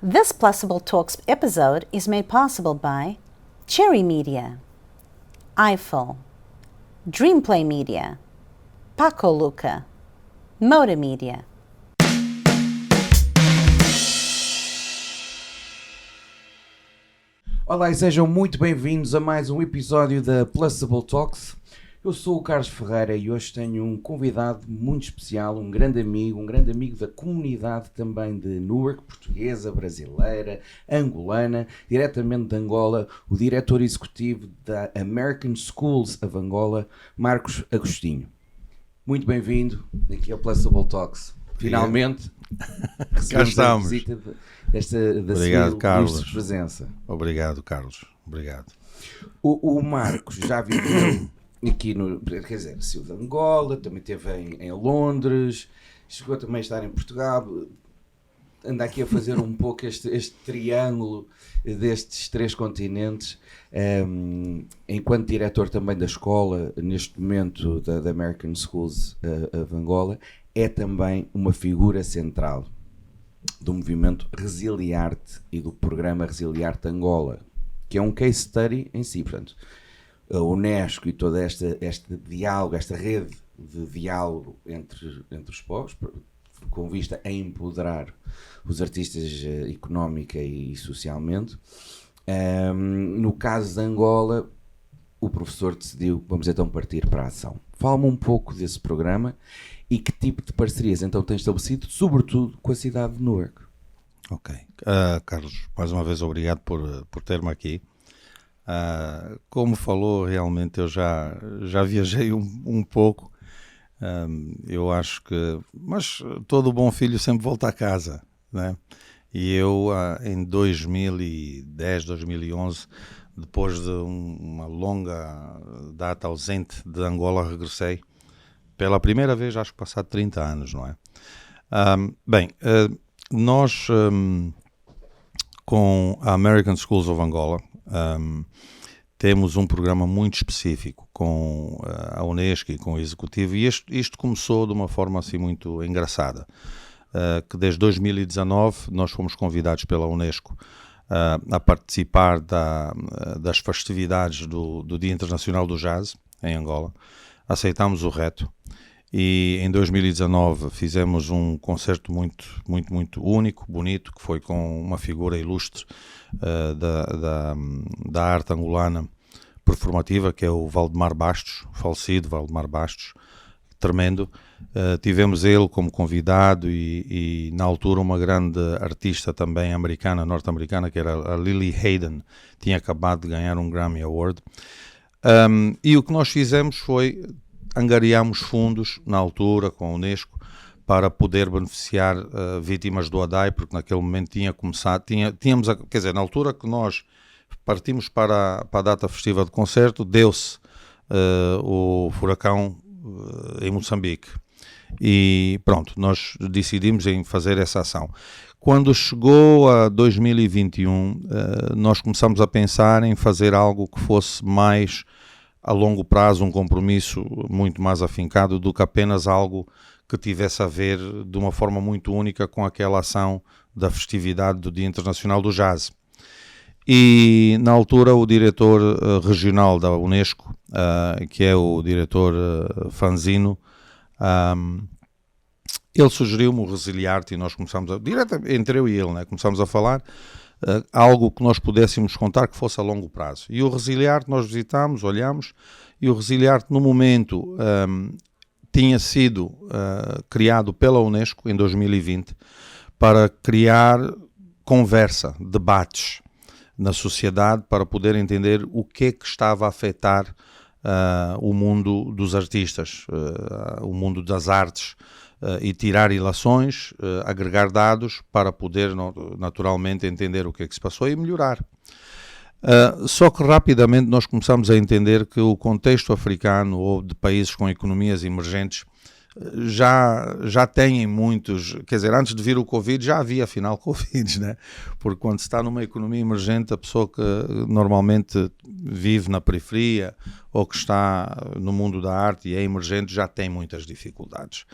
This Plusable Talks episode is made possible by Cherry Media, Eiffel, Dreamplay Media, Paco Luca, Moda Media. Olá e sejam muito bem-vindos a mais um episódio da Plusable Talks. Eu sou o Carlos Ferreira e hoje tenho um convidado muito especial, um grande amigo da comunidade também de Newark, portuguesa, brasileira, angolana, diretamente de Angola, o diretor executivo da American Schools of Angola, Marcos Agostinho. Muito bem-vindo aqui ao Plusable Talks. Finalmente recebemos a visita da sua ilustre presença. Obrigado, Carlos. Obrigado. O Marcos já viveu aqui quer dizer, saiu de Angola, também esteve em Londres, chegou também a estar em Portugal, anda aqui a fazer um pouco este triângulo destes três continentes, enquanto diretor também da escola, neste momento da American Schools of Angola, é também uma figura central do movimento Resiliarte e do programa Resiliarte Angola, que é um case study em si. Portanto, a Unesco e toda este diálogo, esta rede de diálogo entre os povos, com vista a empoderar os artistas económica e socialmente. No caso de Angola, o professor decidiu, vamos então partir para a ação. Fala-me um pouco desse programa e que tipo de parcerias então tem estabelecido, sobretudo com a cidade de Newark. Ok. Carlos, mais uma vez obrigado por ter-me aqui. Como falou, realmente eu já viajei um pouco. Eu acho que... Mas todo bom filho sempre volta a casa, né? E eu, em 2010, 2011, depois de uma longa data ausente de Angola, regressei. Pela primeira vez, acho que passado 30 anos, não é? Nós, com a American Schools of Angola, temos um programa muito específico com a Unesco e com o Executivo, e isto começou de uma forma assim muito engraçada, que desde 2019 nós fomos convidados pela Unesco a participar das festividades do Dia Internacional do Jazz em Angola. Aceitámos o reto e em 2019 fizemos um concerto muito único, bonito, que foi com uma figura ilustre da arte angolana performativa, que é o Valdemar Bastos, falecido Valdemar Bastos, tremendo. Tivemos ele como convidado e na altura uma grande artista também norte-americana, que era a Lily Hayden, tinha acabado de ganhar um Grammy Award. E o que nós fizemos foi angariámos fundos na altura com a Unesco para poder beneficiar vítimas do ADAI, porque naquele momento na altura que nós partimos para a data festiva de concerto, deu-se o furacão em Moçambique. E pronto, nós decidimos em fazer essa ação. Quando chegou a 2021, nós começamos a pensar em fazer algo que fosse mais a longo prazo, um compromisso muito mais afincado do que apenas algo que tivesse a ver de uma forma muito única com aquela ação da festividade do Dia Internacional do Jazz. E na altura o diretor regional da Unesco, que é o diretor Fanzino, ele sugeriu-me o Resiliarte e nós começamos entre eu e ele, né, começamos a falar algo que nós pudéssemos contar que fosse a longo prazo. E o Resiliarte nós visitámos, olhámos, e o Resiliarte no momento tinha sido criado pela Unesco em 2020 para criar conversa, debates na sociedade para poder entender o que é que estava a afetar o mundo dos artistas, o mundo das artes, e tirar ilações, agregar dados para poder naturalmente entender o que é que se passou e melhorar. Só que rapidamente nós começamos a entender que o contexto africano ou de países com economias emergentes já têm muitos, quer dizer, antes de vir o Covid já havia afinal Covid, né? Porque quando se está numa economia emergente, a pessoa que normalmente vive na periferia ou que está no mundo da arte e é emergente já tem muitas dificuldades.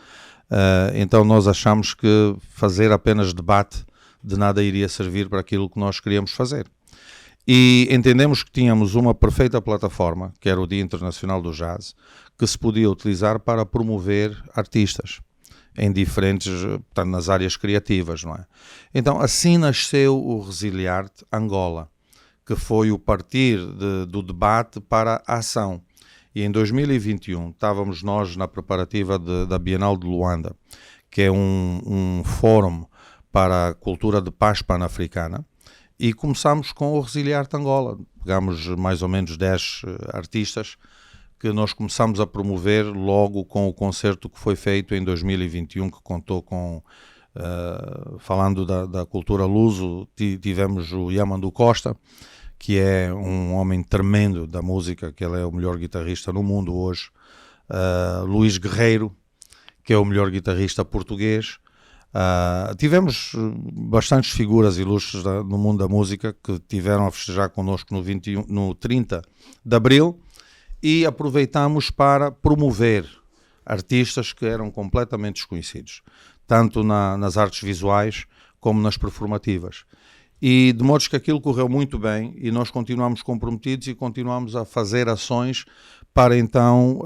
Então nós achamos que fazer apenas debate de nada iria servir para aquilo que nós queríamos fazer. E entendemos que tínhamos uma perfeita plataforma, que era o Dia Internacional do Jazz, que se podia utilizar para promover artistas em diferentes, portanto, nas áreas criativas, não é? Então, assim nasceu o Resiliarte Angola, que foi o partir do debate para a ação. E em 2021 estávamos nós na preparativa da Bienal de Luanda, que é um fórum para a cultura de paz pan-africana, e começámos com o Resiliarte Angola. Pegámos mais ou menos 10 artistas que nós começamos a promover logo com o concerto que foi feito em 2021, que contou com, falando da cultura luso, tivemos o Yamandu Costa, que é um homem tremendo da música, que ele é o melhor guitarrista no mundo hoje, Luís Guerreiro, que é o melhor guitarrista português. Tivemos bastantes figuras ilustres no mundo da música que tiveram a festejar connosco no 30 de Abril, e aproveitamos para promover artistas que eram completamente desconhecidos, tanto nas artes visuais como nas performativas. E de modo que aquilo correu muito bem e nós continuamos comprometidos e continuamos a fazer ações para então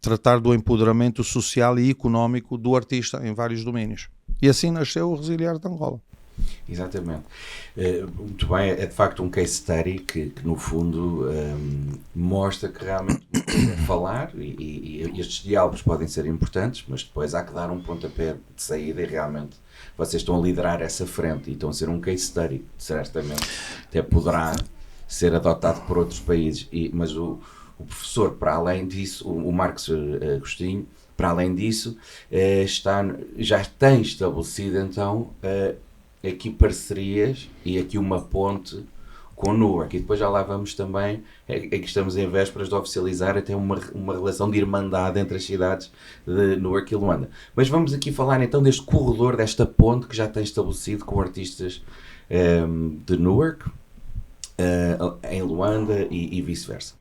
tratar do empoderamento social e económico do artista em vários domínios. E assim nasceu o Resiliarte Angola. Exatamente. Muito bem, é de facto um case study que no fundo mostra que realmente é falar e estes diálogos podem ser importantes, mas depois há que dar um pontapé de saída e realmente vocês estão a liderar essa frente e estão a ser um case study, certamente até poderá ser adotado por outros países, mas o professor, para além disso, o Marcos Agostinho, para além disso, já tem estabelecido então aqui parcerias e aqui uma ponte com o Newark, e depois já lá vamos também, é que estamos em vésperas de oficializar até uma relação de irmandade entre as cidades de Newark e Luanda. Mas vamos aqui falar então deste corredor, desta ponte que já tem estabelecido com artistas de Newark, em Luanda e vice-versa.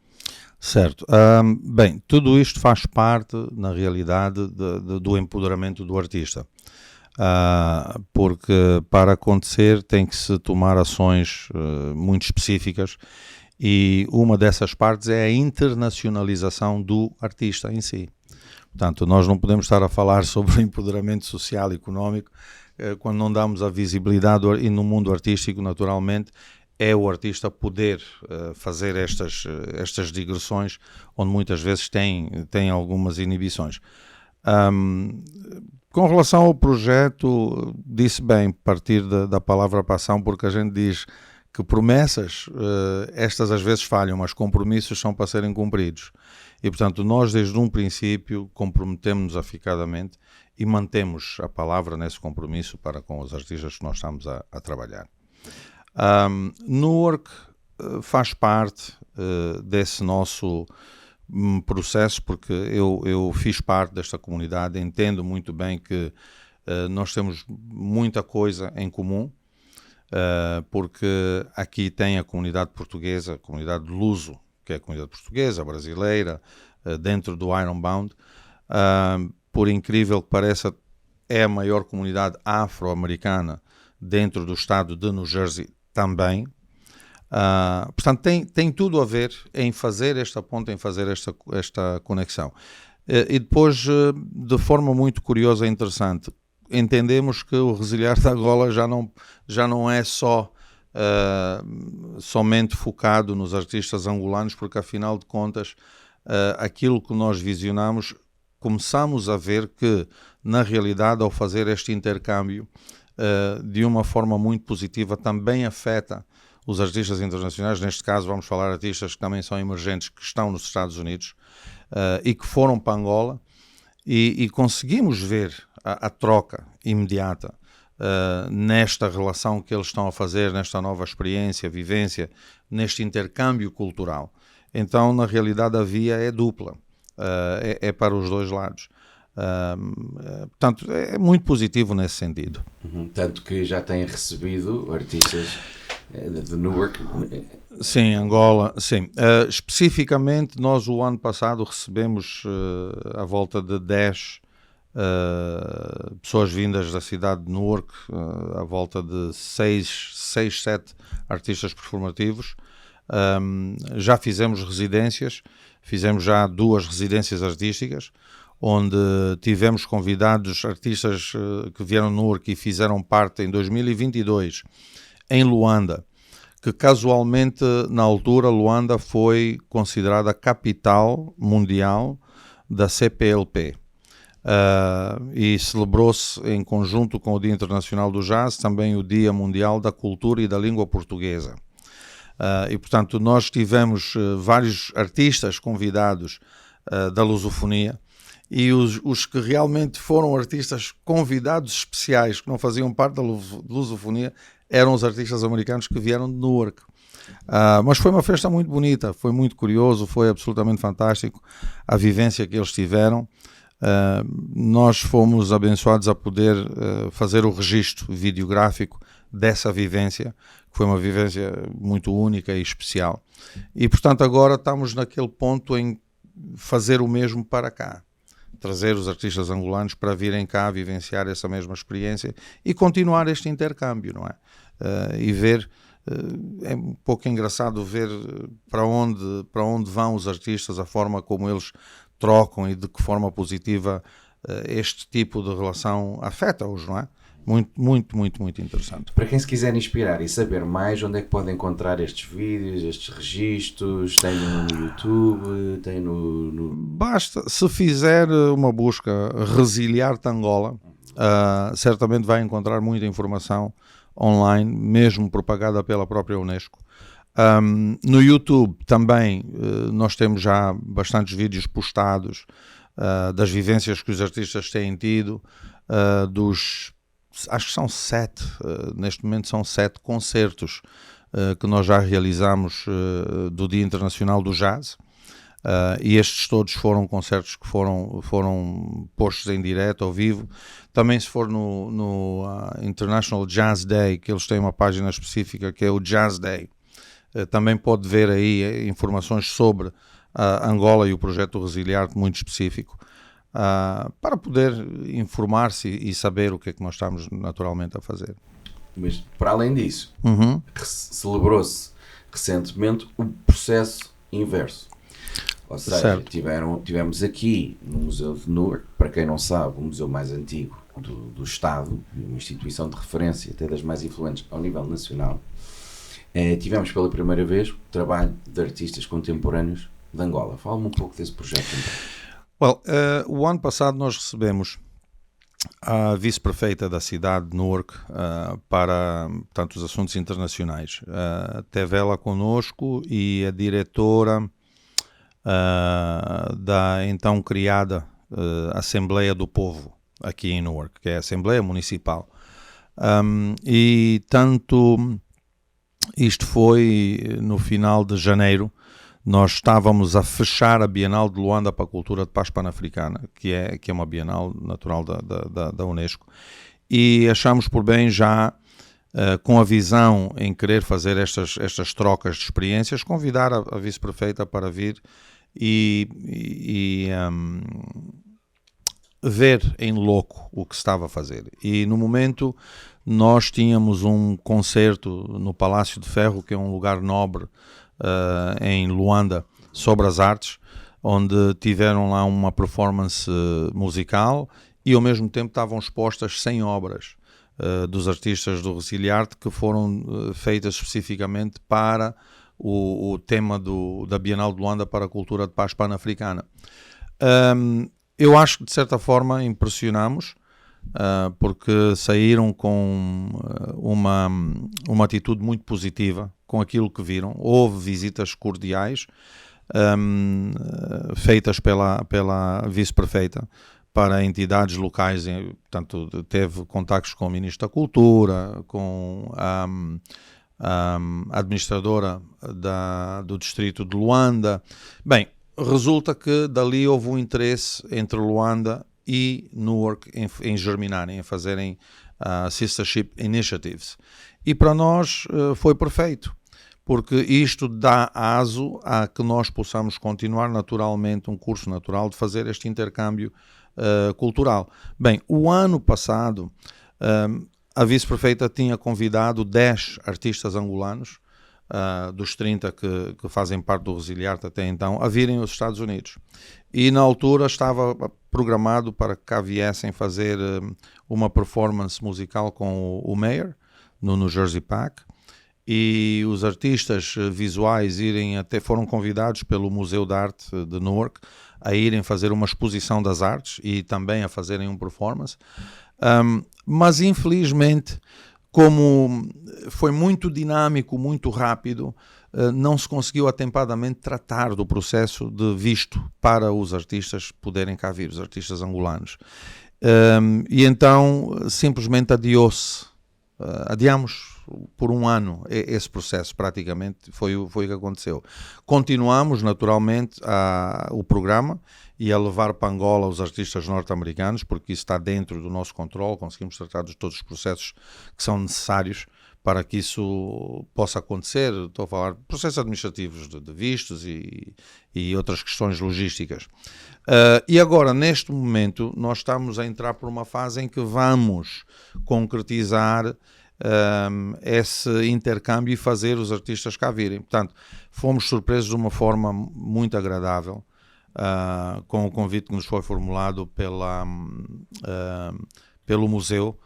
Certo. Bem, tudo isto faz parte, na realidade, do empoderamento do artista. Porque para acontecer tem que se tomar ações muito específicas, e uma dessas partes é a internacionalização do artista em si. Portanto, nós não podemos estar a falar sobre o empoderamento social e económico quando não damos a visibilidade, e no mundo artístico, naturalmente, é o artista poder fazer estas digressões onde muitas vezes tem algumas inibições. Com relação ao projeto, disse bem, partir da palavra para a ação, porque a gente diz que promessas, estas às vezes falham, mas compromissos são para serem cumpridos. E, portanto, nós desde um princípio comprometemos-nos aficadamente e mantemos a palavra nesse compromisso para com os artistas que nós estamos a trabalhar. Newark faz parte desse nosso processo, porque eu fiz parte desta comunidade, entendo muito bem que nós temos muita coisa em comum, porque aqui tem a comunidade portuguesa, a comunidade luso, que é a comunidade portuguesa, brasileira, dentro do Ironbound. Por incrível que pareça, é a maior comunidade afro-americana dentro do estado de New Jersey também. Portanto, tem tudo a ver em fazer esta ponte, em fazer esta conexão. E depois, de forma muito curiosa e interessante, entendemos que o Resiliarte Angola já não é somente focado nos artistas angolanos, porque afinal de contas, aquilo que nós visionamos, começamos a ver que, na realidade, ao fazer este intercâmbio, de uma forma muito positiva, também afeta os artistas internacionais. Neste caso vamos falar de artistas que também são emergentes, que estão nos Estados Unidos e que foram para Angola, e conseguimos ver a troca imediata nesta relação que eles estão a fazer, nesta nova experiência, vivência, neste intercâmbio cultural. Então, na realidade, a via é dupla, é para os dois lados. Portanto, é muito positivo nesse sentido. Tanto que já têm recebido artistas de Newark. Sim, Angola, sim. Especificamente, nós o ano passado recebemos à volta de 10 pessoas vindas da cidade de Newark, à volta de 6, 7 artistas performativos. Já fizemos residências, fizemos já 2 residências artísticas, onde tivemos convidados artistas que vieram de Newark e fizeram parte em 2022 em Luanda, que casualmente na altura Luanda foi considerada a capital mundial da CPLP. E celebrou-se em conjunto com o Dia Internacional do Jazz também o Dia Mundial da Cultura e da Língua Portuguesa. E portanto nós tivemos vários artistas convidados da lusofonia, e os que realmente foram artistas convidados especiais, que não faziam parte da lusofonia, eram os artistas americanos que vieram de Newark. Mas foi uma festa muito bonita, foi muito curioso, foi absolutamente fantástico a vivência que eles tiveram. Nós fomos abençoados a poder fazer o registro videográfico dessa vivência, que foi uma vivência muito única e especial. E portanto agora estamos naquele ponto em fazer o mesmo para cá, trazer os artistas angolanos para virem cá vivenciar essa mesma experiência e continuar este intercâmbio, não é? E ver, é um pouco engraçado ver para onde vão os artistas, a forma como eles trocam e de que forma positiva este tipo de relação afeta-os, não é? Muito interessante. Para quem se quiser inspirar e saber mais, onde é que pode encontrar estes vídeos, estes registros? Tem no YouTube, tem no... Basta, se fizer uma busca Resiliarte Angola, certamente vai encontrar muita informação online, mesmo propagada pela própria Unesco. No YouTube também nós temos já bastantes vídeos postados das vivências que os artistas têm tido, acho que são 7, neste momento são 7 concertos que nós já realizamos do Dia Internacional do Jazz, e estes todos foram concertos que foram postos em direto, ao vivo. Também se for no International Jazz Day, que eles têm uma página específica que é o Jazz Day, também pode ver aí informações sobre Angola e o projeto Resiliarte muito específico, para poder informar-se e saber o que é que nós estamos naturalmente a fazer. Mas para além disso, celebrou-se recentemente o processo inverso. Ou seja, tivemos aqui no Museu de Newark, para quem não sabe, o museu mais antigo do Estado, uma instituição de referência, até das mais influentes ao nível nacional. Tivemos pela primeira vez o trabalho de artistas contemporâneos de Angola. Fala-me um pouco desse projeto então. O ano passado nós recebemos a vice-prefeita da cidade de Newark para, portanto, os assuntos internacionais. Teve ela connosco e a diretora da então criada Assembleia do Povo aqui em Newark, que é a Assembleia Municipal. E tanto isto foi no final de janeiro. Nós estávamos a fechar a Bienal de Luanda para a Cultura de Paz Pan-Africana, que é uma Bienal natural da Unesco, e achamos por bem já, com a visão em querer fazer estas trocas de experiências, convidar a vice-prefeita para vir e ver em loco o que se estava a fazer. E no momento nós tínhamos um concerto no Palácio de Ferro, que é um lugar nobre em Luanda, sobre as artes, onde tiveram lá uma performance musical e ao mesmo tempo estavam expostas 100 obras dos artistas do Resiliarte que foram feitas especificamente para o tema da Bienal de Luanda para a Cultura de Paz Pan-Africana. Eu acho que de certa forma impressionamos, porque saíram com uma atitude muito positiva com aquilo que viram. Houve visitas cordiais feitas pela vice-prefeita para entidades locais, portanto teve contactos com o Ministro da Cultura, com a administradora do distrito de Luanda. Bem, resulta que dali houve um interesse entre Luanda e Newark em germinarem, em fazerem sistership initiatives. E para nós foi perfeito, porque isto dá aso a que nós possamos continuar naturalmente, um curso natural de fazer este intercâmbio cultural. Bem, o ano passado a vice-prefeita tinha convidado 10 artistas angolanos, dos 30 que fazem parte do Resiliarte até então, a virem aos Estados Unidos. E na altura estava programado para que cá viessem fazer uma performance musical com o Mayer, no New Jersey Pack, e os artistas visuais foram convidados pelo Museu de Arte de Newark a irem fazer uma exposição das artes e também a fazerem uma performance. Mas infelizmente, como foi muito dinâmico, muito rápido, não se conseguiu atempadamente tratar do processo de visto para os artistas poderem cá vir, os artistas angolanos. E então simplesmente adiamos por um ano esse processo, praticamente foi o que aconteceu. Continuamos naturalmente o programa e a levar para Angola os artistas norte-americanos, porque isso está dentro do nosso controle, conseguimos tratar de todos os processos que são necessários para que isso possa acontecer. Estou a falar de processos administrativos de vistos e outras questões logísticas. E agora, neste momento, nós estamos a entrar por uma fase em que vamos concretizar esse intercâmbio e fazer os artistas cá virem. Portanto, fomos surpresos de uma forma muito agradável com o convite que nos foi formulado pelo museu.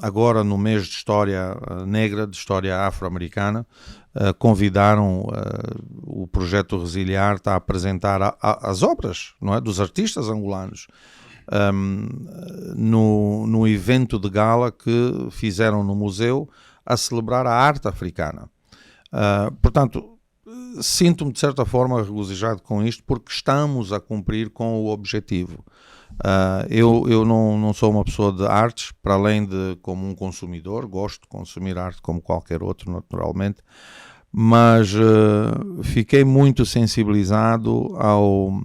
Agora, no mês de História Negra, de História Afro-Americana, convidaram o projeto Resiliarte a apresentar as obras, não é, dos artistas angolanos no evento de gala que fizeram no museu a celebrar a arte africana. Portanto, sinto-me de certa forma regozijado com isto porque estamos a cumprir com o objetivo. Eu não sou uma pessoa de artes, para além de como um consumidor, gosto de consumir arte como qualquer outro, naturalmente, mas fiquei muito sensibilizado ao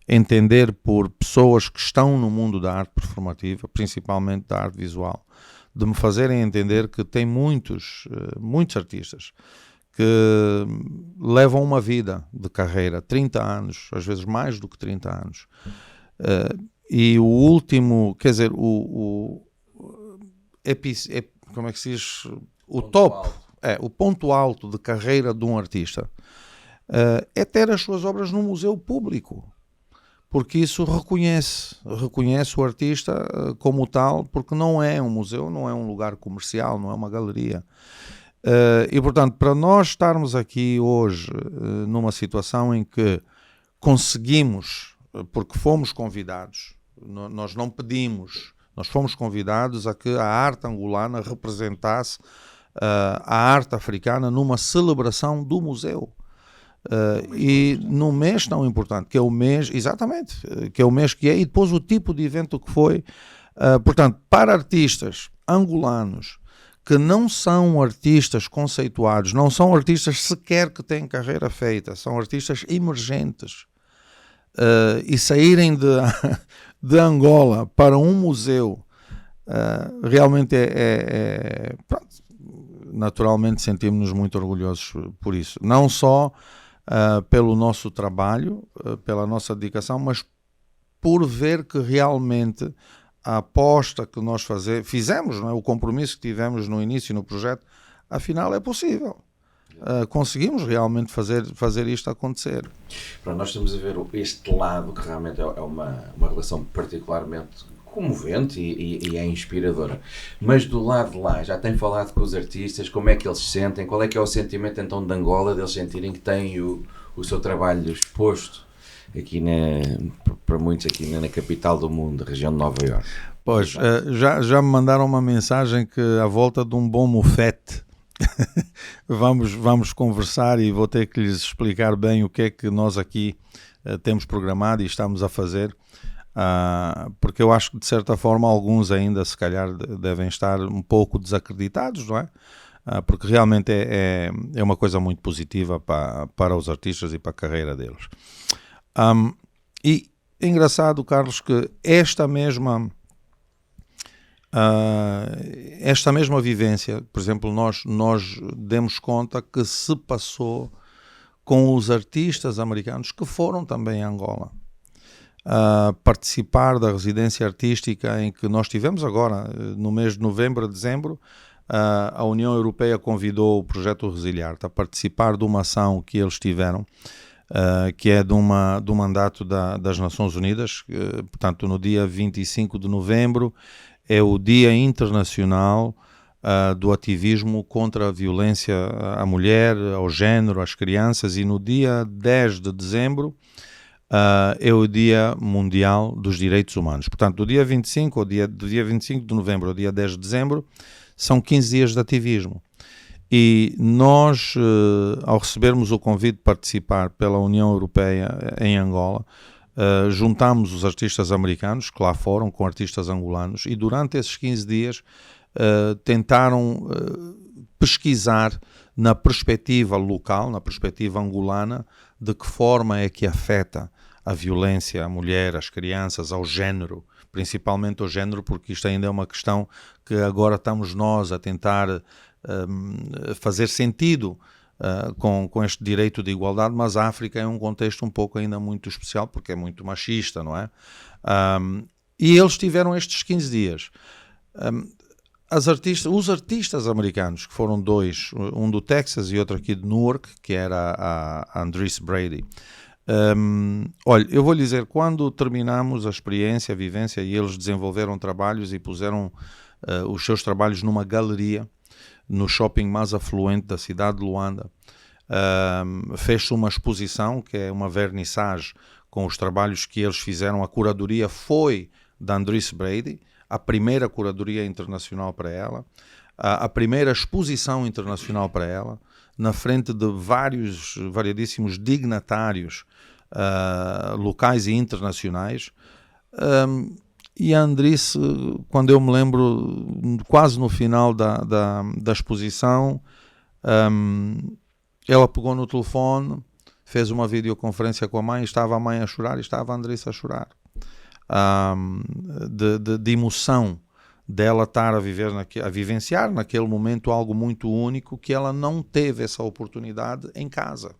entender por pessoas que estão no mundo da arte performativa, principalmente da arte visual, de me fazerem entender que tem muitos artistas que levam uma vida de carreira, 30 anos, às vezes mais do que 30 anos. E o último, quer dizer, como é que se diz? O top, o ponto alto de carreira de um artista é ter as suas obras no museu público. Porque isso reconhece o artista como tal, porque não é um museu, não é um lugar comercial, não é uma galeria. E, portanto, para nós estarmos aqui hoje numa situação em que conseguimos, porque fomos convidados, nós não pedimos, nós fomos convidados a que a arte angolana representasse a arte africana numa celebração do museu. E num mês tão importante, que é o mês, exatamente, que é o mês que é, e depois o tipo de evento que foi. Portanto, para artistas angolanos que não são artistas conceituados, não são artistas sequer que têm carreira feita, são artistas emergentes, e saírem de Angola para um museu, realmente pronto, naturalmente sentimos-nos muito orgulhosos por isso. Não só pelo nosso trabalho, pela nossa dedicação, mas por ver que realmente a aposta que nós fizemos, não é? O compromisso que tivemos no início no projeto, afinal é possível. Conseguimos realmente fazer isto acontecer. Pronto, nós estamos a ver este lado que realmente é uma relação particularmente comovente e é inspiradora. Mas do lado de lá, já tem falado com os artistas, como é que eles se sentem, qual é que é o sentimento então de Angola, deles sentirem que têm o seu trabalho exposto aqui para muitos aqui na capital do mundo, região de Nova Iorque? Pois, já me mandaram uma mensagem que à volta de um bom mufete vamos conversar e vou ter que lhes explicar bem o que é que nós aqui temos programado e estamos a fazer. Porque eu acho que de certa forma alguns ainda se calhar devem estar um pouco desacreditados, não é? Porque realmente é uma coisa muito positiva para os artistas e para a carreira deles. E é engraçado, Carlos, que esta mesma vivência, por exemplo, nós demos conta que se passou com os artistas americanos que foram também a Angola. participar da residência artística em que nós tivemos agora, no mês de novembro a dezembro. A União Europeia convidou o Projeto Resiliarte a participar de uma ação que eles tiveram, que é de um mandato das Nações Unidas. Portanto, no dia 25 de novembro é o Dia Internacional do Ativismo contra a Violência à Mulher, ao Género, às Crianças, e no dia 10 de dezembro é o Dia Mundial dos Direitos Humanos. Portanto, do dia 25 de novembro ao dia 10 de dezembro são 15 dias de ativismo. E nós, ao recebermos o convite de participar pela União Europeia em Angola, juntámos os artistas americanos que lá foram com artistas angolanos, e durante esses 15 dias tentaram pesquisar na perspectiva local, na perspectiva angolana, de que forma é que afeta a violência à mulher, às crianças, ao género, principalmente ao género, porque isto ainda é uma questão que agora estamos nós a tentar fazer sentido com este direito de igualdade, mas a África é um contexto um pouco ainda muito especial, porque é muito machista, não é? E eles tiveram estes 15 dias. Os artistas americanos, que foram dois, um do Texas e outro aqui de Newark, que era a Andresse Brady. Olha, eu vou lhe dizer, quando terminamos a experiência, a vivência, e eles desenvolveram trabalhos e puseram os seus trabalhos numa galeria no shopping mais afluente da cidade de Luanda, fez-se uma exposição, que é uma vernissage com os trabalhos que eles fizeram. A curadoria foi da Andresse Brady, a primeira curadoria internacional para ela, a primeira exposição internacional para ela, na frente de variedíssimos dignatários locais e internacionais. E a Andresse, quando eu me lembro, quase no final da exposição, ela pegou no telefone, fez uma videoconferência com a mãe, estava a mãe a chorar e estava a Andresse a chorar. De emoção dela estar a vivenciar naquele momento algo muito único, que ela não teve essa oportunidade em casa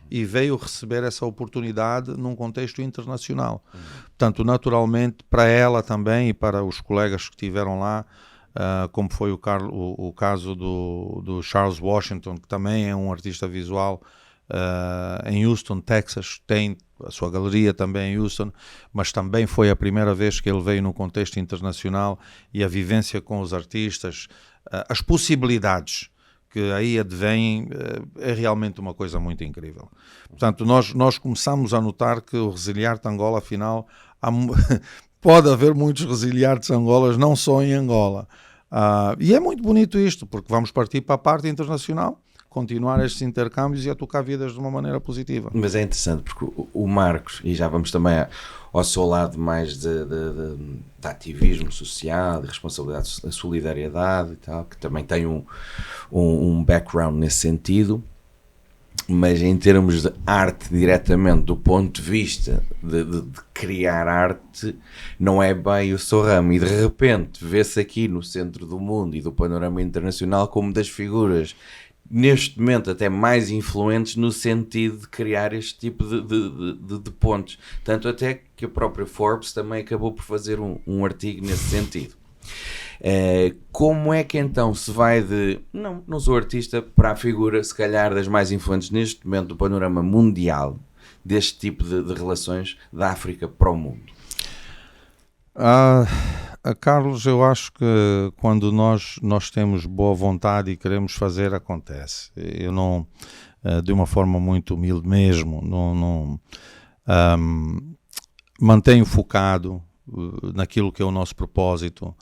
e veio receber essa oportunidade num contexto internacional. Portanto, naturalmente, para ela também e para os colegas que estiveram lá, como foi o caso do Charles Washington, que também é um artista visual em Houston, Texas, tem a sua galeria também em Houston, mas também foi a primeira vez que ele veio num contexto internacional, e a vivência com os artistas, as possibilidades que aí advêm, é realmente uma coisa muito incrível. Portanto, nós começamos a notar que o Resiliarte Angola, afinal, pode haver muitos Resiliartes Angolas, não só em Angola. E é muito bonito isto, porque vamos partir para a parte internacional, continuar estes intercâmbios e a tocar vidas de uma maneira positiva. Mas é interessante porque o Marcos, e já vamos também ao seu lado mais de ativismo social, de responsabilidade, de solidariedade e tal, que também tem um background nesse sentido, mas em termos de arte diretamente, do ponto de vista de criar arte, não é bem o seu ramo, e de repente vê-se aqui no centro do mundo e do panorama internacional como das figuras neste momento até mais influentes no sentido de criar este tipo de pontos, tanto até que a própria Forbes também acabou por fazer um artigo nesse sentido. Como é que então se vai não sou artista, para a figura se calhar das mais influentes neste momento do panorama mundial deste tipo de relações da África para o mundo? Carlos, eu acho que quando nós temos boa vontade e queremos fazer, acontece. Eu não, de uma forma muito humilde mesmo, não mantenho focado naquilo que é o nosso propósito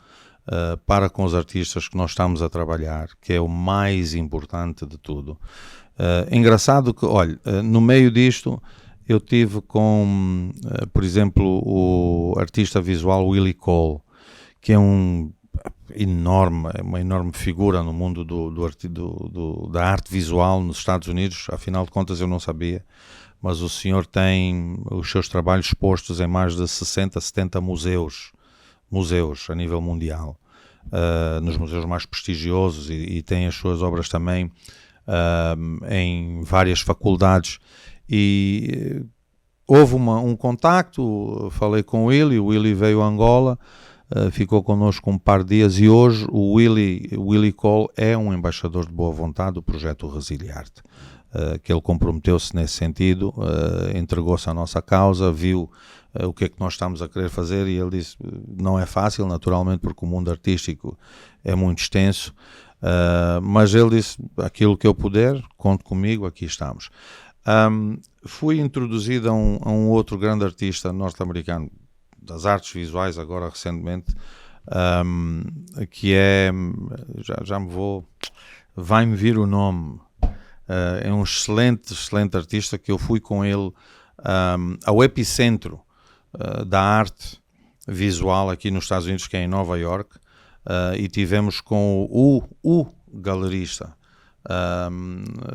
para com os artistas que nós estamos a trabalhar, que é o mais importante de tudo. Engraçado que, olha, no meio disto, eu tive com, por exemplo, o artista visual Willie Cole, que é uma enorme figura no mundo da arte visual nos Estados Unidos. Afinal de contas, eu não sabia, mas o senhor tem os seus trabalhos expostos em mais de 60, 70 museus a nível mundial, nos museus mais prestigiosos, e tem as suas obras também em várias faculdades. E houve um contacto, falei com o Willy veio a Angola, ficou connosco um par de dias e hoje o Willy Cole é um embaixador de boa vontade do projeto Resiliarte, que ele comprometeu-se nesse sentido, entregou-se à nossa causa, viu o que é que nós estamos a querer fazer e ele disse, não é fácil naturalmente porque o mundo artístico é muito extenso, mas ele disse, aquilo que eu puder, conte comigo, aqui estamos. Fui introduzido a um outro grande artista norte-americano das artes visuais, agora recentemente, que é, vai-me vir o nome, é um excelente artista que eu fui com ele ao epicentro da arte visual aqui nos Estados Unidos, que é em Nova York, e tivemos com o galerista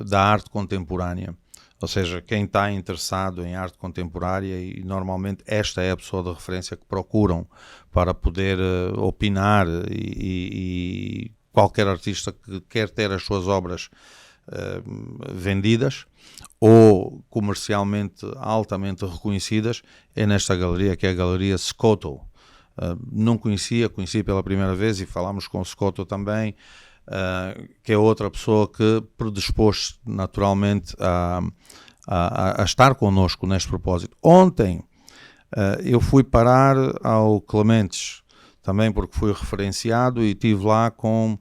da arte contemporânea, ou seja, quem está interessado em arte contemporânea, e normalmente esta é a pessoa de referência que procuram para poder opinar, e qualquer artista que quer ter as suas obras vendidas ou comercialmente altamente reconhecidas, é nesta galeria, que é a Galeria Scotto. Não conheci pela primeira vez e falámos com o Scotto também, que é outra pessoa que predispôs naturalmente a estar connosco neste propósito. Ontem eu fui parar ao Clementes, também porque fui referenciado, e estive lá com,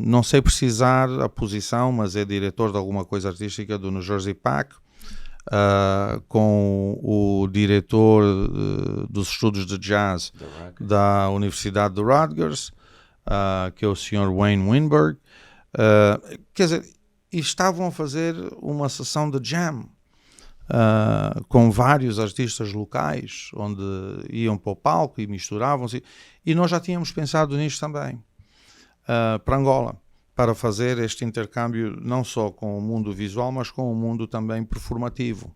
não sei precisar a posição, mas é diretor de alguma coisa artística do New Jersey PAC, com o diretor dos estudos de jazz da Universidade de Rutgers, que é o Sr. Wayne Winberg, quer dizer, e estavam a fazer uma sessão de jam com vários artistas locais, onde iam para o palco e misturavam-se, e nós já tínhamos pensado nisto também, para Angola, para fazer este intercâmbio não só com o mundo visual, mas com o mundo também performativo.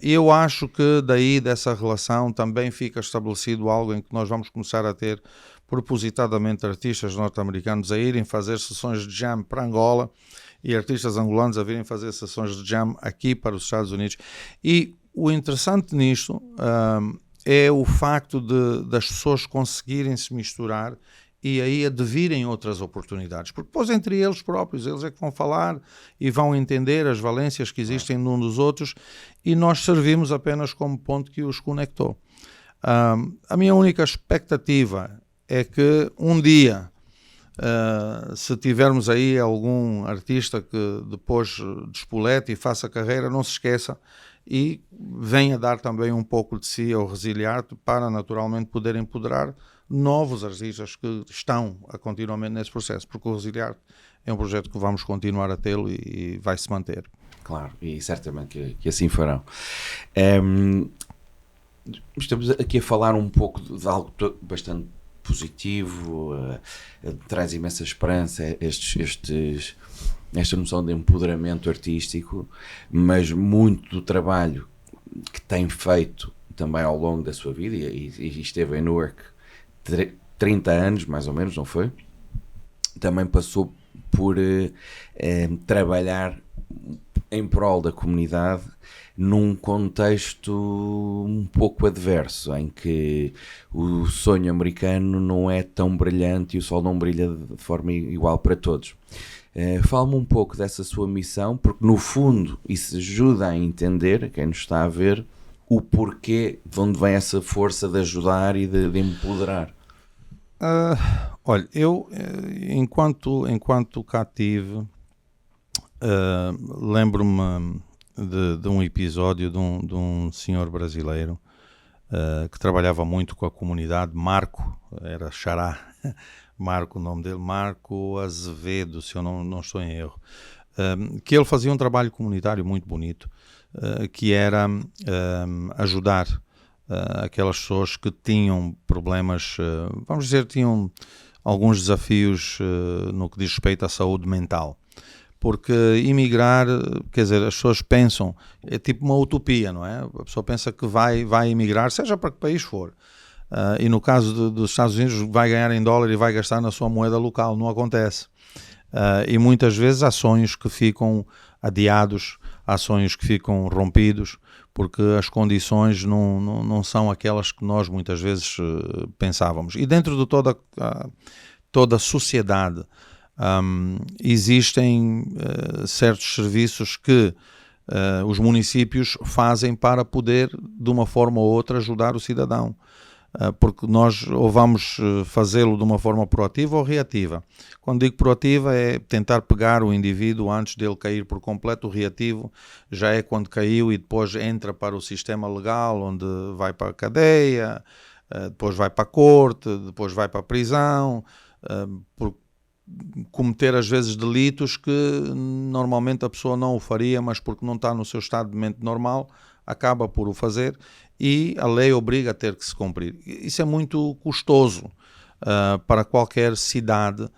Eu acho que daí dessa relação também fica estabelecido algo em que nós vamos começar a ter propositadamente artistas norte-americanos a irem fazer sessões de jam para Angola e artistas angolanos a virem fazer sessões de jam aqui para os Estados Unidos. E o interessante nisto é o facto das pessoas conseguirem se misturar e aí advirem outras oportunidades, porque depois entre eles próprios, eles é que vão falar e vão entender as valências que existem num dos outros, e nós servimos apenas como ponto que os conectou. A minha única expectativa é que um dia, se tivermos aí algum artista que depois despolete e faça carreira, não se esqueça e venha dar também um pouco de si ao Resiliarte, para naturalmente poder empoderar novos artistas que estão continuamente nesse processo, porque o Resiliarte é um projeto que vamos continuar a tê-lo e vai se manter. Claro, e certamente que assim farão. Estamos aqui a falar um pouco de algo bastante positivo, traz imensa esperança, esta noção de empoderamento artístico, mas muito do trabalho que tem feito também ao longo da sua vida, e esteve em Newark 30 anos, mais ou menos, não foi? Também passou por trabalhar em prol da comunidade num contexto um pouco adverso, em que o sonho americano não é tão brilhante e o sol não brilha de forma igual para todos. Fala-me um pouco dessa sua missão, porque no fundo isso ajuda a entender, quem nos está a ver, o porquê, de onde vem essa força de ajudar e de empoderar. Olha, eu enquanto cá tive, lembro-me de um episódio de um senhor brasileiro que trabalhava muito com a comunidade, Marco, era Xará, Marco, o nome dele, Marco Azevedo, se eu não estou em erro, que ele fazia um trabalho comunitário muito bonito, que era ajudar aquelas pessoas que tinham problemas, vamos dizer, tinham alguns desafios no que diz respeito à saúde mental. Porque emigrar, quer dizer, as pessoas pensam, é tipo uma utopia, não é? A pessoa pensa que vai emigrar, seja para que país for. E no caso dos Estados Unidos, vai ganhar em dólar e vai gastar na sua moeda local. Não acontece. E muitas vezes há sonhos que ficam adiados há sonhos que ficam rompidos, porque as condições não são aquelas que nós muitas vezes pensávamos. E dentro de toda a sociedade existem certos serviços que os municípios fazem para poder, de uma forma ou outra, ajudar o cidadão. Porque nós ou vamos fazê-lo de uma forma proativa ou reativa. Quando digo proativa é tentar pegar o indivíduo antes dele cair por completo. O reativo já é quando caiu e depois entra para o sistema legal, onde vai para a cadeia, depois vai para a corte, depois vai para a prisão, por cometer às vezes delitos que normalmente a pessoa não o faria, mas porque não está no seu estado de mente normal, acaba por o fazer e a lei obriga a ter que se cumprir. Isso é muito custoso para qualquer cidade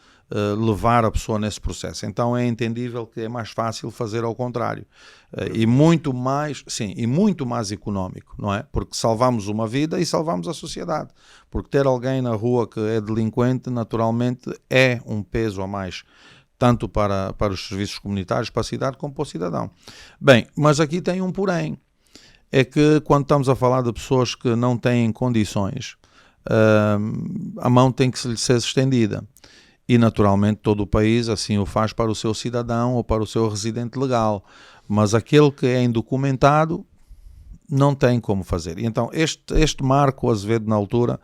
levar a pessoa nesse processo. Então é entendível que é mais fácil fazer ao contrário. E muito mais económico, não é? Porque salvamos uma vida e salvamos a sociedade. Porque ter alguém na rua que é delinquente, naturalmente, é um peso a mais, tanto para os serviços comunitários, para a cidade, como para o cidadão. Bem, mas aqui tem um porém. É que quando estamos a falar de pessoas que não têm condições, a mão tem que lhe ser estendida. E naturalmente todo o país assim o faz para o seu cidadão ou para o seu residente legal. Mas aquele que é indocumentado não tem como fazer. E então este Marco Azevedo, na altura,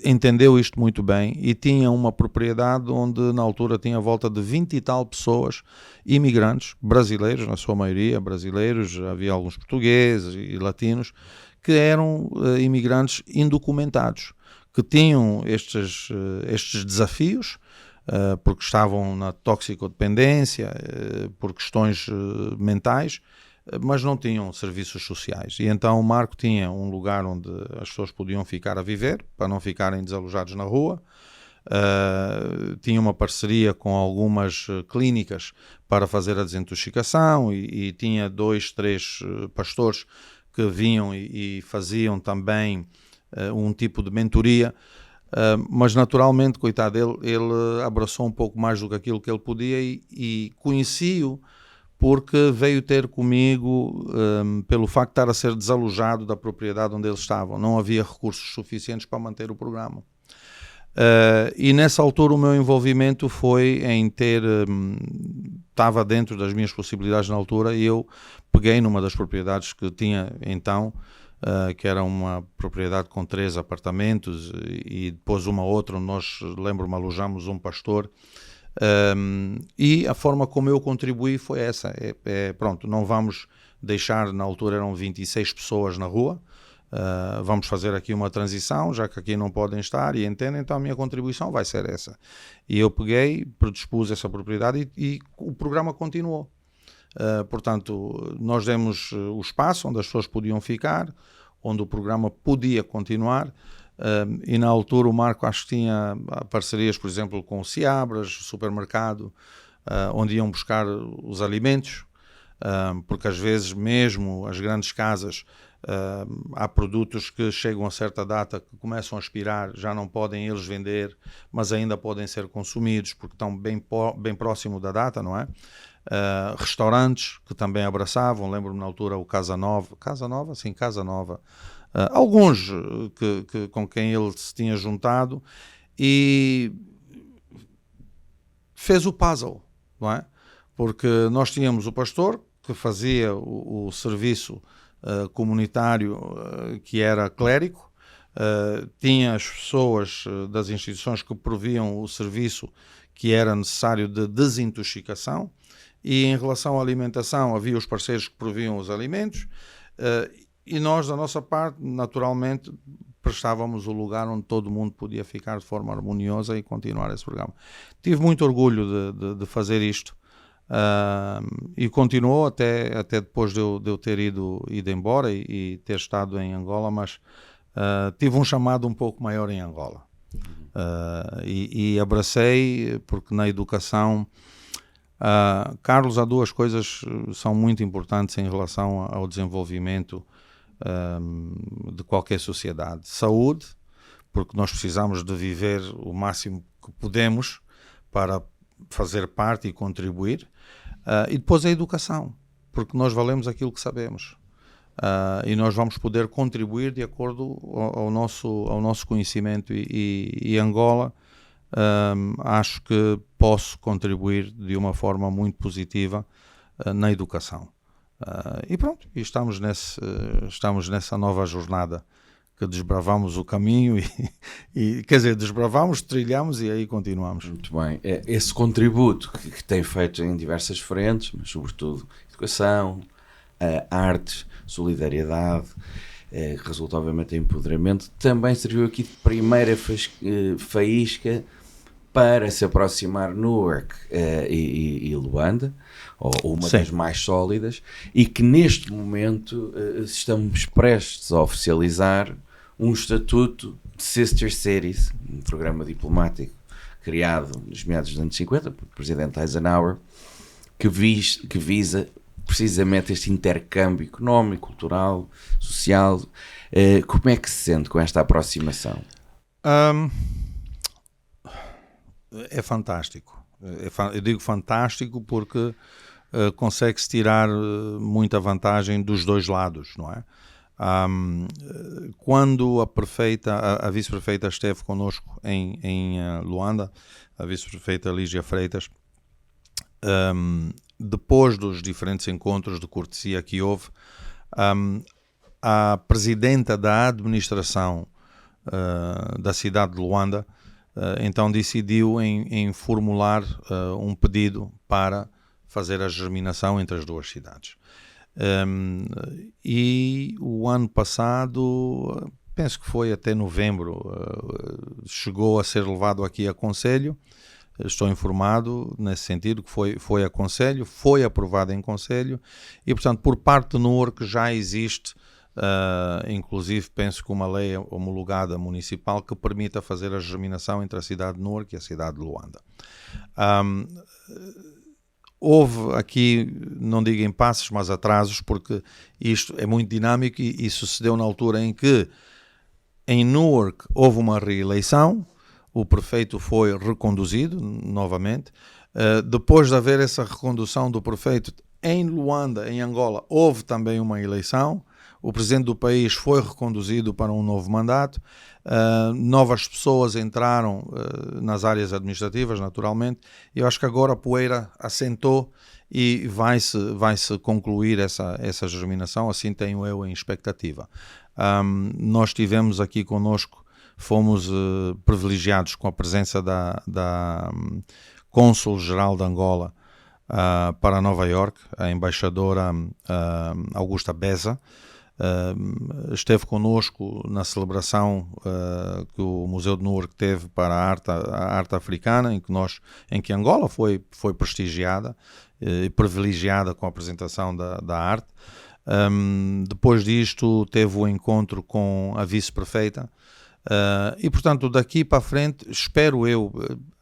entendeu isto muito bem e tinha uma propriedade onde na altura tinha volta de 20 e tal pessoas, imigrantes, brasileiros, na sua maioria brasileiros, havia alguns portugueses e latinos, que eram imigrantes indocumentados, que tinham estes desafios, porque estavam na toxicodependência, por questões mentais, mas não tinham serviços sociais. E então o Marco tinha um lugar onde as pessoas podiam ficar a viver, para não ficarem desalojados na rua. Tinha uma parceria com algumas clínicas para fazer a desintoxicação e tinha 2, 3 pastores que vinham e faziam também um tipo de mentoria. Mas naturalmente, coitado dele, ele abraçou um pouco mais do que aquilo que ele podia e conheci-o porque veio ter comigo pelo facto de estar a ser desalojado da propriedade onde eles estavam. Não havia recursos suficientes para manter o programa. E nessa altura o meu envolvimento foi em ter... estava dentro das minhas possibilidades na altura e eu peguei numa das propriedades que tinha então, que era uma propriedade com 3 apartamentos e depois uma outra onde nós, lembro-me, alojamos um pastor. E a forma como eu contribuí foi essa, pronto, não vamos deixar, na altura eram 26 pessoas na rua, vamos fazer aqui uma transição, já que aqui não podem estar e entendem, então a minha contribuição vai ser essa. E eu peguei, predispus essa propriedade e o programa continuou. Portanto, nós demos o espaço onde as pessoas podiam ficar, onde o programa podia continuar. E na altura o Marco acho que tinha parcerias, por exemplo, com o Seabras, supermercado, onde iam buscar os alimentos, porque às vezes mesmo as grandes casas, há produtos que chegam a certa data que começam a expirar, já não podem eles vender, mas ainda podem ser consumidos porque estão bem próximo da data, não é? Restaurantes que também abraçavam, lembro-me na altura o Casa Nova, alguns com quem ele se tinha juntado e fez o puzzle, não é? Porque nós tínhamos o pastor que fazia o serviço comunitário, que era clérigo, tinha as pessoas das instituições que proviam o serviço que era necessário de desintoxicação e em relação à alimentação havia os parceiros que proviam os alimentos. E nós, da nossa parte, naturalmente, prestávamos o lugar onde todo mundo podia ficar de forma harmoniosa e continuar esse programa. Tive muito orgulho de fazer isto e continuou até depois de eu ter ido embora e ter estado em Angola, mas tive um chamado um pouco maior em Angola. E abracei, porque na educação... Carlos, há 2 coisas que são muito importantes em relação ao desenvolvimento de qualquer sociedade. Saúde, porque nós precisamos de viver o máximo que podemos para fazer parte e contribuir, e depois a educação, porque nós valemos aquilo que sabemos. E nós vamos poder contribuir de acordo ao nosso conhecimento e Angola, acho que posso contribuir de uma forma muito positiva na educação. E pronto, estamos nessa nova jornada que desbravamos o caminho e quer dizer, desbravamos, trilhamos e aí continuamos. Muito bem. Esse contributo que tem feito em diversas frentes, mas sobretudo educação, artes, solidariedade, que resulta obviamente em empoderamento, também serviu aqui de primeira faísca para se aproximar Newark e Luanda, ou uma das mais sólidas, e que neste momento estamos prestes a oficializar um estatuto de Sister Cities, um programa diplomático criado nos meados dos anos 50 pelo presidente Eisenhower, que visa precisamente este intercâmbio económico, cultural, social. Como é que se sente com esta aproximação? É fantástico. Eu digo fantástico porque consegue-se tirar muita vantagem dos dois lados, não é? Quando a vice-prefeita esteve connosco em Luanda, a vice-prefeita Lígia Freitas, depois dos diferentes encontros de cortesia que houve, a presidenta da administração da cidade de Luanda então decidiu em formular um pedido para fazer a germinação entre as duas cidades. E o ano passado, penso que foi até novembro, chegou a ser levado aqui a Conselho. Estou informado nesse sentido que foi a Conselho, foi aprovado em Conselho e, portanto, por parte de Newark já existe, inclusive penso que uma lei homologada municipal que permita fazer a germinação entre a cidade de Newark e a cidade de Luanda. Houve aqui, não digo impasses, mas atrasos, porque isto é muito dinâmico e sucedeu na altura em que em Newark houve uma reeleição, o prefeito foi reconduzido novamente. Depois de haver essa recondução do prefeito em Luanda, em Angola, houve também uma eleição. O presidente do país foi reconduzido para um novo mandato. Novas pessoas entraram nas áreas administrativas, naturalmente. Eu acho que agora a poeira assentou e vai-se concluir essa germinação, assim tenho eu em expectativa. Nós tivemos aqui connosco, fomos privilegiados com a presença da cônsul-geral de Angola para Nova Iorque, a embaixadora Augusta Beza. Esteve connosco na celebração que o Museu de Newark teve para a arte africana, em que Angola foi prestigiada e privilegiada com a apresentação da arte. Depois disto teve o encontro com a vice-prefeita e, portanto, daqui para a frente, espero eu,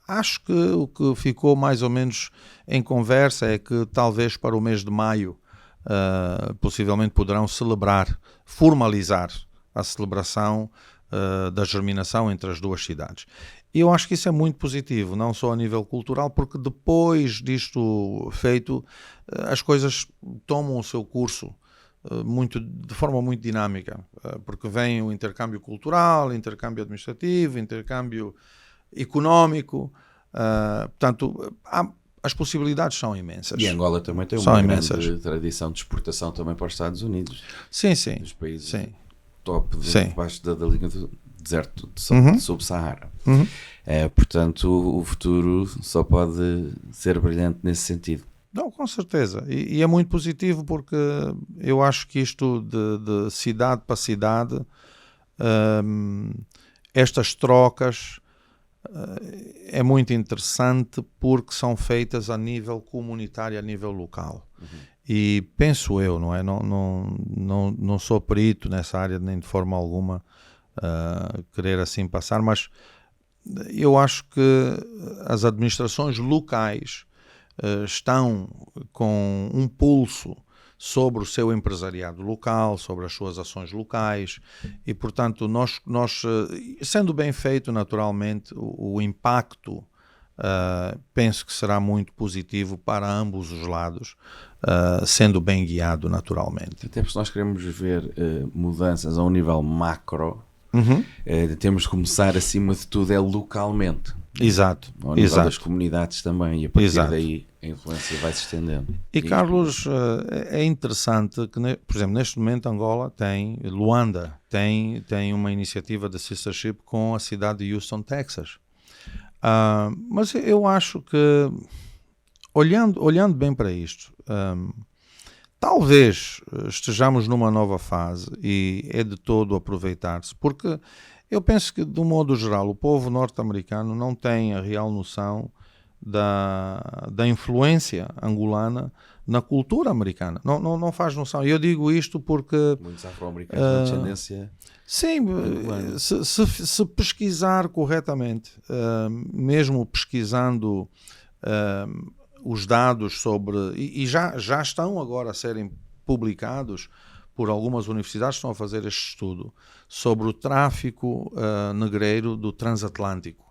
acho que o que ficou mais ou menos em conversa é que talvez para o mês de maio possivelmente poderão formalizar a celebração da germinação entre as duas cidades. E eu acho que isso é muito positivo, não só a nível cultural, porque depois disto feito, as coisas tomam o seu curso de forma muito dinâmica, porque vem o intercâmbio cultural, intercâmbio administrativo, intercâmbio económico, portanto, as possibilidades são imensas. E Angola também tem uma grande tradição de exportação também para os Estados Unidos. Sim. Dos países top debaixo da linha do deserto de sub-Sahara. Portanto, o futuro só pode ser brilhante nesse sentido. Não, com certeza. E é muito positivo porque eu acho que isto de cidade para cidade, estas trocas é muito interessante porque são feitas a nível comunitário, a nível local. E penso eu, não é? Não sou perito nessa área nem de forma alguma querer assim passar, mas eu acho que as administrações locais estão com um pulso sobre o seu empresariado local, sobre as suas ações locais e, portanto, nós sendo bem feito, naturalmente, o impacto penso que será muito positivo para ambos os lados, sendo bem guiado naturalmente. Até porque se nós queremos ver mudanças a um nível macro, temos de começar acima de tudo localmente. Exato. Ao nível das comunidades também, e a partir daí a influência vai se estendendo. E Carlos, é interessante que, por exemplo, neste momento Angola Luanda tem uma iniciativa de sistership com a cidade de Houston, Texas. Mas eu acho que, olhando bem para isto, talvez estejamos numa nova fase e é de todo aproveitar-se, porque eu penso que, de um modo geral, o povo norte-americano não tem a real noção da influência angolana na cultura americana. Não faz noção. E eu digo isto porque... Muitos afro-americanos de descendência... Sim, se pesquisar corretamente, mesmo pesquisando os dados sobre... E já estão agora a serem publicados por algumas universidades, estão a fazer este estudo sobre o tráfico negreiro do transatlântico.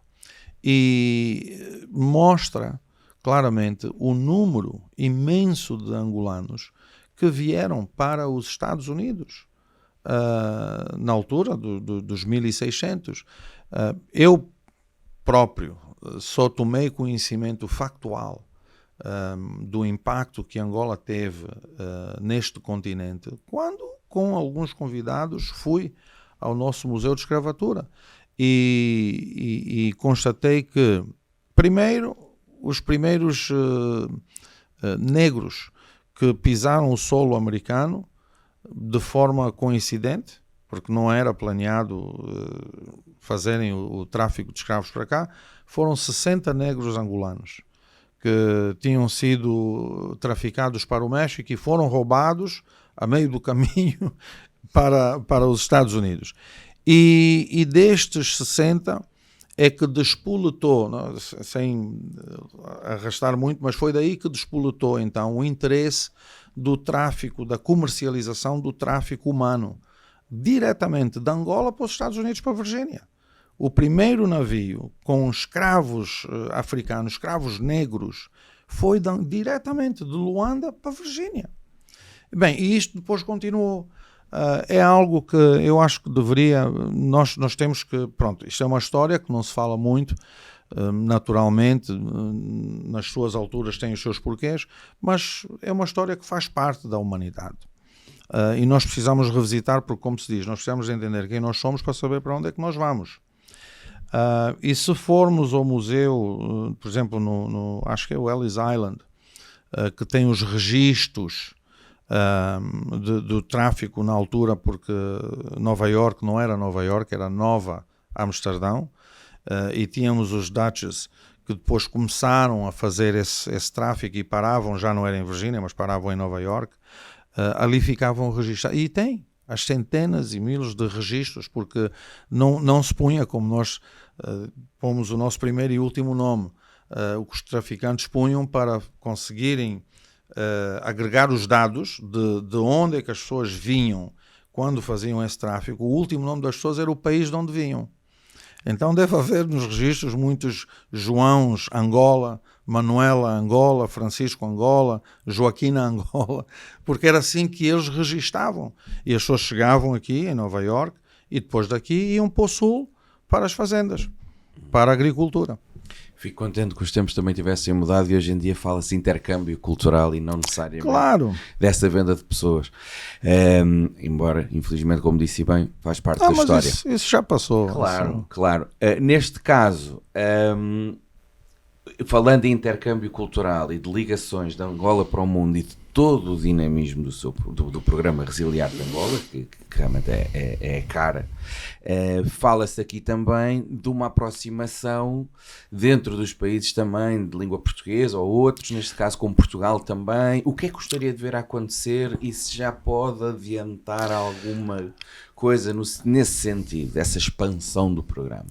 E mostra claramente o número imenso de angolanos que vieram para os Estados Unidos na altura dos 1600. Eu próprio só tomei conhecimento factual do impacto que Angola teve neste continente quando, com alguns convidados, fui ao nosso Museu de Escravatura e constatei que, primeiro, os primeiros negros que pisaram o solo americano de forma coincidente, porque não era planeado fazerem o tráfico de escravos para cá, foram 60 negros angolanos que tinham sido traficados para o México e foram roubados a meio do caminho para os Estados Unidos. E destes 60 é que despoletou, não, sem arrastar muito, mas foi daí que despoletou então o interesse do tráfico, da comercialização do tráfico humano, diretamente de Angola para os Estados Unidos, para a Virgínia. O primeiro navio com escravos africanos, escravos negros, foi diretamente de Luanda para a Virgínia. Bem, e isto depois continuou. É algo que eu acho que deveria... Nós temos que... Pronto, isto é uma história que não se fala muito, naturalmente, nas suas alturas tem os seus porquês, mas é uma história que faz parte da humanidade. E nós precisamos revisitar, porque, como se diz, nós precisamos entender quem nós somos para saber para onde é que nós vamos. E se formos ao museu, por exemplo, acho que é o Ellis Island, que tem os registros do tráfico na altura, porque Nova York não era Nova York, era Nova Amsterdão, e tínhamos os Dutches que depois começaram a fazer esse tráfico e paravam, já não era em Virgínia, mas paravam em Nova York. Ali ficavam registrados, e tem as centenas e miles de registros, porque não se punha como nós pomos o nosso primeiro e último nome, o que os traficantes punham para conseguirem agregar os dados de onde é que as pessoas vinham quando faziam esse tráfico. O último nome das pessoas era o país de onde vinham. Então deve haver nos registros muitos Joãos Angola, Manuela Angola, Francisco Angola, Joaquina Angola, porque era assim que eles registavam. E as pessoas chegavam aqui em Nova York e depois daqui iam para o sul, para as fazendas, para a agricultura. Fico contente que os tempos também tivessem mudado e hoje em dia fala-se intercâmbio cultural e não necessariamente dessa venda de pessoas. Embora, infelizmente, como disse bem, faz parte da história. Isso já passou. Claro. Neste caso, falando em intercâmbio cultural e de ligações de Angola para o mundo e de todo o dinamismo do programa Resiliar de Angola, que realmente é a cara, fala-se aqui também de uma aproximação dentro dos países também de língua portuguesa ou outros, neste caso como Portugal também. O que é que gostaria de ver acontecer e se já pode adiantar alguma coisa nesse sentido, essa expansão do programa?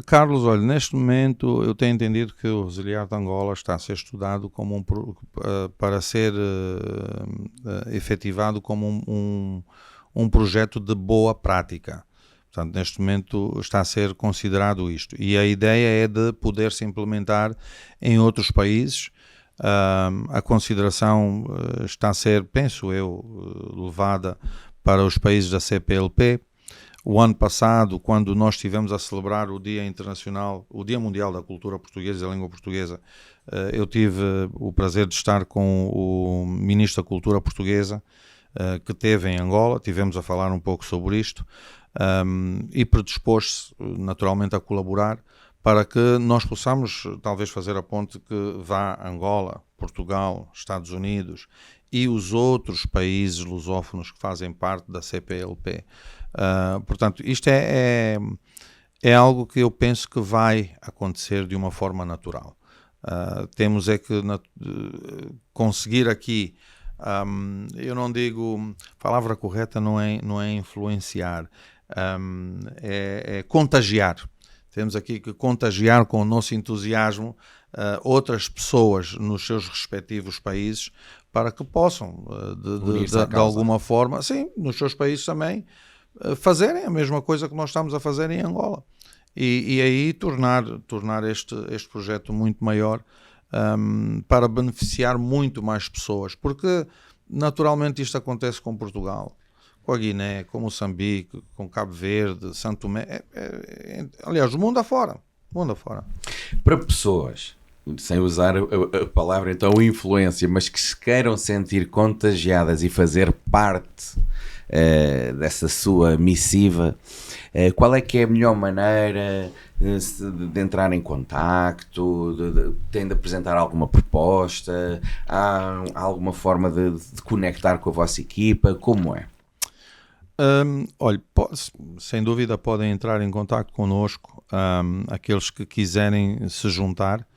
Carlos, olha, neste momento eu tenho entendido que o Resiliar de Angola está a ser estudado como para ser efetivado como um projeto de boa prática, Portanto, neste momento está a ser considerado isto. E a ideia é de poder-se implementar em outros países. A consideração está a ser, penso eu, levada para os países da CPLP. O ano passado, quando nós estivemos a celebrar o Dia Internacional, o Dia Mundial da Cultura Portuguesa e da Língua Portuguesa, eu tive o prazer de estar com o Ministro da Cultura Portuguesa, que esteve em Angola. Tivemos a falar um pouco sobre isto, e predispôs-se naturalmente a colaborar para que nós possamos talvez fazer a ponte que vá a Angola, Portugal, Estados Unidos e os outros países lusófonos que fazem parte da CPLP. Portanto, isto é algo que eu penso que vai acontecer de uma forma natural. Temos é que conseguir aqui, eu não digo, a palavra correta não é influenciar, é contagiar. Temos aqui que contagiar com o nosso entusiasmo outras pessoas nos seus respectivos países para que possam, de alguma forma, sim, nos seus países também, fazerem a mesma coisa que nós estamos a fazer em Angola. E aí tornar este projeto muito maior, para beneficiar muito mais pessoas. Porque, naturalmente, isto acontece com Portugal, com a Guiné, com Moçambique, com Cabo Verde, Santo Tomé, aliás, o mundo afora. Para pessoas, sem usar a palavra então influência, mas que se queiram sentir contagiadas e fazer parte dessa sua missiva, qual é que é a melhor maneira de entrar em contacto? Tem de apresentar alguma proposta? Há alguma forma de conectar com a vossa equipa? Como é? Olha, sem dúvida podem entrar em contacto connosco, aqueles que quiserem se juntar,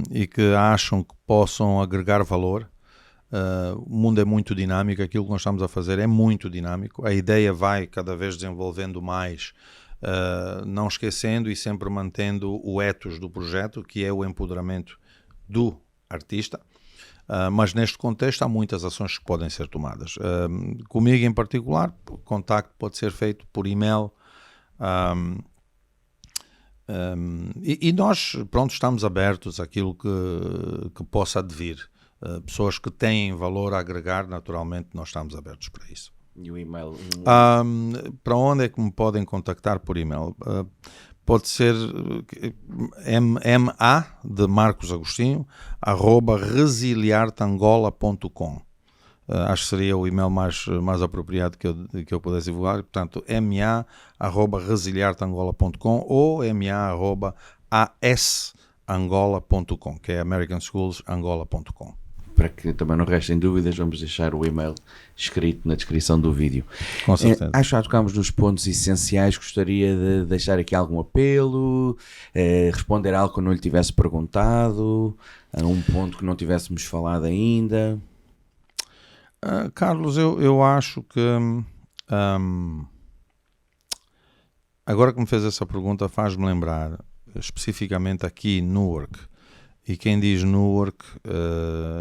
e que acham que possam agregar valor. O mundo é muito dinâmico, aquilo que nós estamos a fazer é muito dinâmico, a ideia vai cada vez desenvolvendo mais, não esquecendo e sempre mantendo o ethos do projeto, que é o empoderamento do artista. Mas neste contexto há muitas ações que podem ser tomadas. Comigo em particular, o contacto pode ser feito por e-mail, e nós, pronto, estamos abertos àquilo que possa advir. Pessoas que têm valor a agregar, naturalmente nós estamos abertos para isso. E o e-mail? Para onde é que me podem contactar por e-mail? Pode ser ma de Marcos Agostinho @resiliartangola.com. Acho que seria o e-mail mais apropriado que eu pudesse divulgar. Portanto, ma@resiliartangola.com ou ma@asangola.com, que é americanschoolsangola.com. Para que também não restem dúvidas, vamos deixar o e-mail escrito na descrição do vídeo. Com certeza. Acho que já tocámos nos pontos essenciais. Gostaria de deixar aqui algum apelo, responder a algo que eu não lhe tivesse perguntado, a um ponto que não tivéssemos falado ainda. Carlos, eu acho que agora que me fez essa pergunta faz-me lembrar especificamente aqui Newark. E quem diz Newark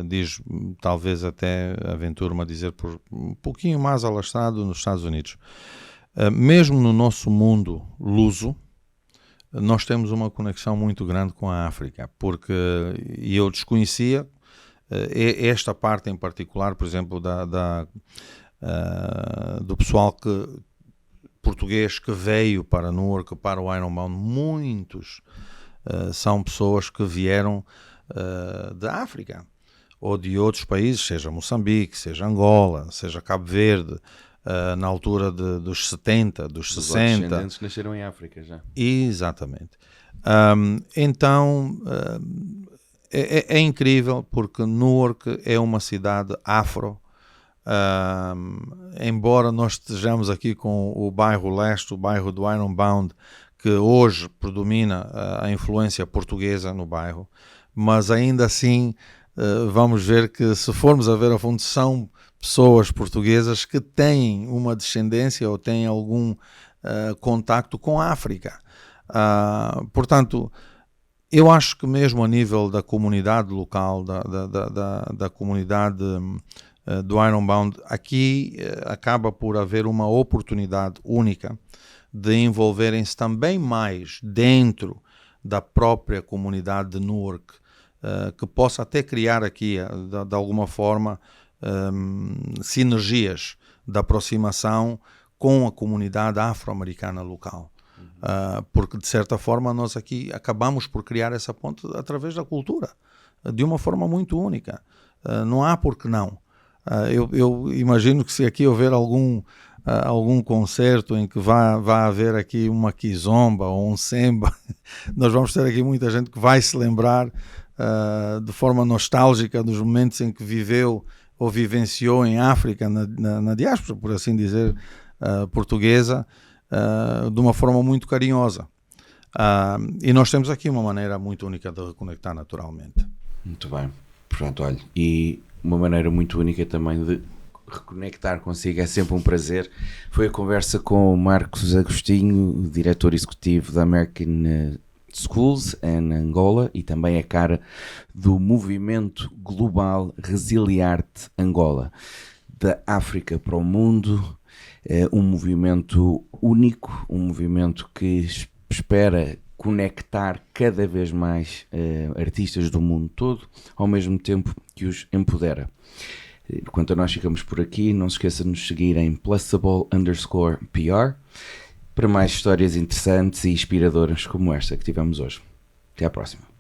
diz, talvez até aventura-me a dizer, por um pouquinho mais alastrado nos Estados Unidos. Mesmo no nosso mundo luso, nós temos uma conexão muito grande com a África, porque eu desconhecia esta parte em particular, por exemplo, do pessoal português que veio para Newark, para o Ironbound. Muitos são pessoas que vieram da África ou de outros países, seja Moçambique, seja Angola, seja Cabo Verde, na altura dos 70, dos 60. Os descendentes nasceram em África já. Exatamente. Então, é incrível, porque Newark é uma cidade afro. Embora nós estejamos aqui com o bairro leste, o bairro do Ironbound, que hoje predomina a influência portuguesa no bairro, mas ainda assim vamos ver que, se formos a ver a fundo, são pessoas portuguesas que têm uma descendência ou têm algum contacto com a África. Portanto, eu acho que mesmo a nível da comunidade local, da comunidade do Ironbound, aqui acaba por haver uma oportunidade única de envolverem-se também mais dentro da própria comunidade de Newark, que possa até criar aqui, de alguma forma, sinergias de aproximação com a comunidade afro-americana local. Porque, de certa forma, nós aqui acabamos por criar essa ponte através da cultura, de uma forma muito única. Não há por que não. Eu imagino que se aqui houver algum concerto em que vá haver aqui uma kizomba ou um semba, nós vamos ter aqui muita gente que vai se lembrar de forma nostálgica dos momentos em que viveu ou vivenciou em África, na diáspora, por assim dizer, portuguesa, de uma forma muito carinhosa. E nós temos aqui uma maneira muito única de reconectar naturalmente. Muito bem. Portanto, olha, e uma maneira muito única também de reconectar consigo, é sempre um prazer. Foi a conversa com o Marcos Agostinho, diretor executivo da American Schools em Angola e também a cara do movimento global Resiliarte Angola. Da África para o mundo, um movimento único, um movimento que espera conectar cada vez mais artistas do mundo todo, ao mesmo tempo que os empodera. Quanto a nós, ficamos por aqui. Não se esqueça de nos seguir em +PR para mais histórias interessantes e inspiradoras como esta que tivemos hoje. Até à próxima.